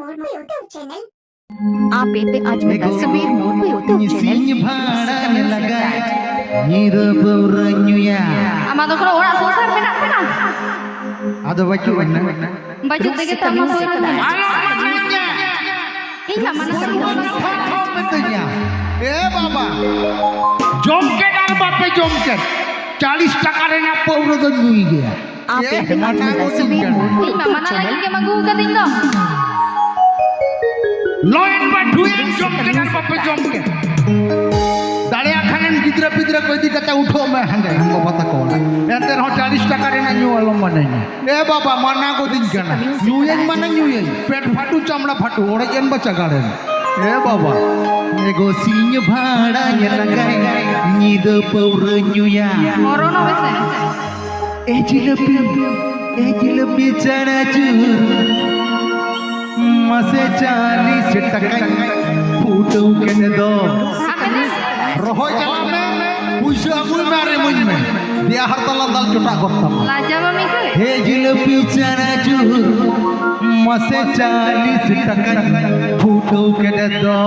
Mode पे YouTube channel APP Ajmita Samir Mood YouTube channel. Sinye laga nyiruburanyu ya. Amado kalau orang susah pena. Ada baju mana? Baju tiga tamu sudah. Iya mana Betulnya. Baba. Jomket আর বাপে জমকেট 40 টাকার না পৌরদন নিয়ে গিয়া APP Ajmita Samir Mood Iya YouTube mana channel. lagi ke magu ke tinggal. লয়েন বা ঢুয়েন জমকেট আর বাপে জমকেট দাঁড়িয়া খানেন গিদ্রা পিদ্রা কই দিকাটা উঠো মে হাঁদে হাঙ্গো পাতা কোলা এতে হ 40 টাকার না নিউ আলো মানে বাবা মানা গো দিন কেন নিউয়েন মানে নিউয়েন পেট ফাটু চামড়া ফাটু ওরে কেন বাচ্চা গাড়েন বাবা এগো সিং ভাড়া লাগাই নিদ পৌরন্যু ya Corona wes. জিলপি চানাচুর মাসে 40 টাকা ফুটো কেন দো রহয় জানামে পুইসা আগুই মারে মইমে দিয়া হারতালা দাল চটা করতাম Laja mami ke. হে জিলপি চানাচুর মাসে 40 টাকা ফুটো কেন দো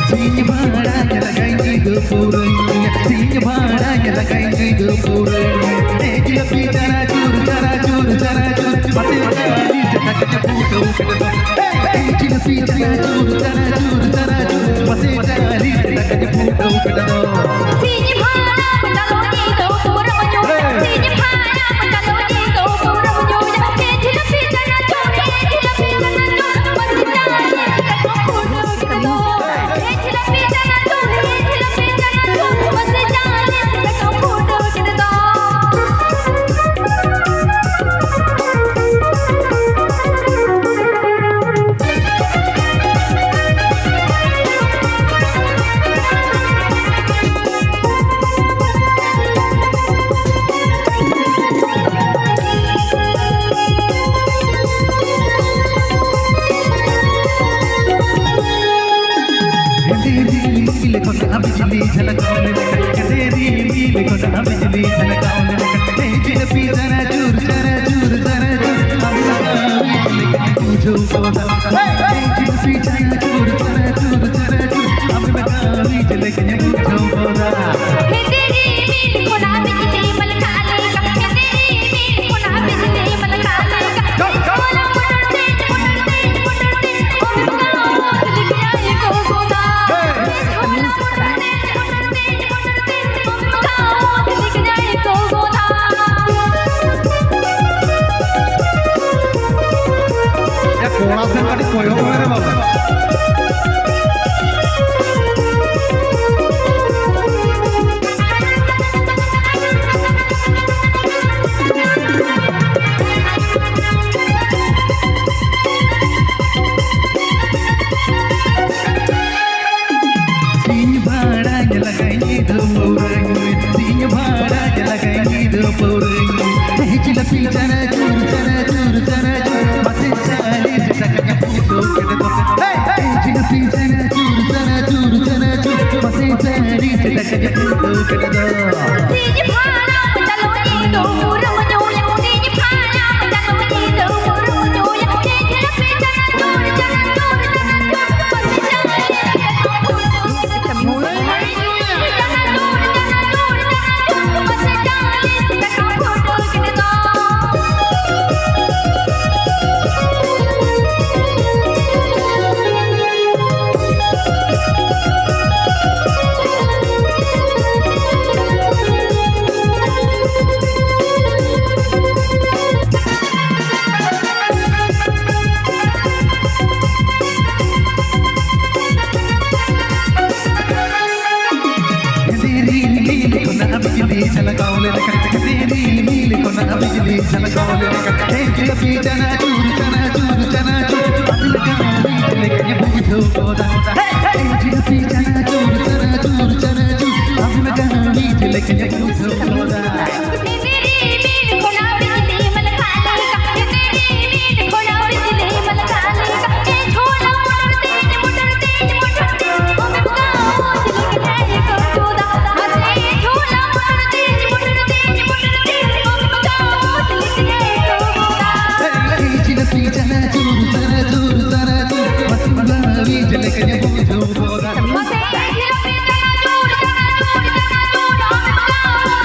Sinye bhada lagaenge do puranya Sinye bhada lagaenge do puranya Jilpi chara chur Mate chali jatak photo keddo Jilpi chara chur Mate chali jatak photo keddo Sinye bhana mandaloni do pura manyo. Sinye bhana mandaloni do pura manyo. Jilpi chana chur. बिजली झलकाने लगा तेरी नील कोना बिजली झलकाने लगा जिलपी जरा चूर हम लगा लेकिन तुझो कोना जिलपी जरा चूर हम लगा लेकिन तुझो कोना तेरी नील कोना बिजली मलकाने लगा तेरी नील कोना बिजली मलकाने लगा कोना मोटरते हम लगा ये को कोना कोड़ा से कड़ी कोयो मेरे बाबा सिंह भाड़ा लगाएंगे दो पौरंगी सिंह भाड़ा लगाएंगे दो पौरंगी जिलपी चना चूर मते 40 टका फूटो keddo जिलपी चना चूर मते 40 टका फूटो keddo Sinye bhana mandaloni do pura manyo. Sinye bhana mandaloni do pura manyo. Jilpi chana chur. बिजली झलकाने लगा तेरी नील कोना बिजली झलकाने लगा जिलपी चना चूर हम लगा लेकिन तुझो कोना जिलपी चना चूर हम लगा लेकिन ये पूछो बोला ये तेरी मीन खोना बिजली मन खाने का ये तेरी मीन खोना बिजली मन खाने का ये छोला मोटर तेज मोटर ओ मैं गाओ दिल के तेरे को चोदा मसे ये छोला मोटर तेज मोटर ओ मैं गाओ दिल के तेरे को चोदा चिन पी जना चूर जरा चूर मसला बीज लेकिन ये पूछो बोला मसे ये पे जना चूर ओ मैं गाओ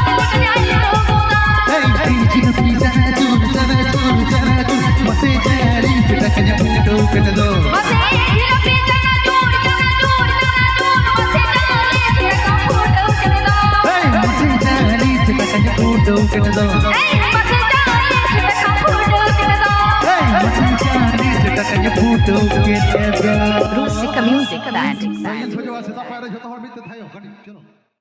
दिल के तेरे को चोदा चिन पी जना चूर जरा चूर मसे चारी पिटक ये पूछो कर दो मसे ये पे जना चूर मसे डाले से का फोटो कर दो मसे चारी पिटक ये पूछो कर दो मसे डाले से का फोटो कर दो मसे चारी पिटक ये पूछो कर दो Rusika Music Band. Soy yo, se da para yo, todo el mundo está ahí, chalo.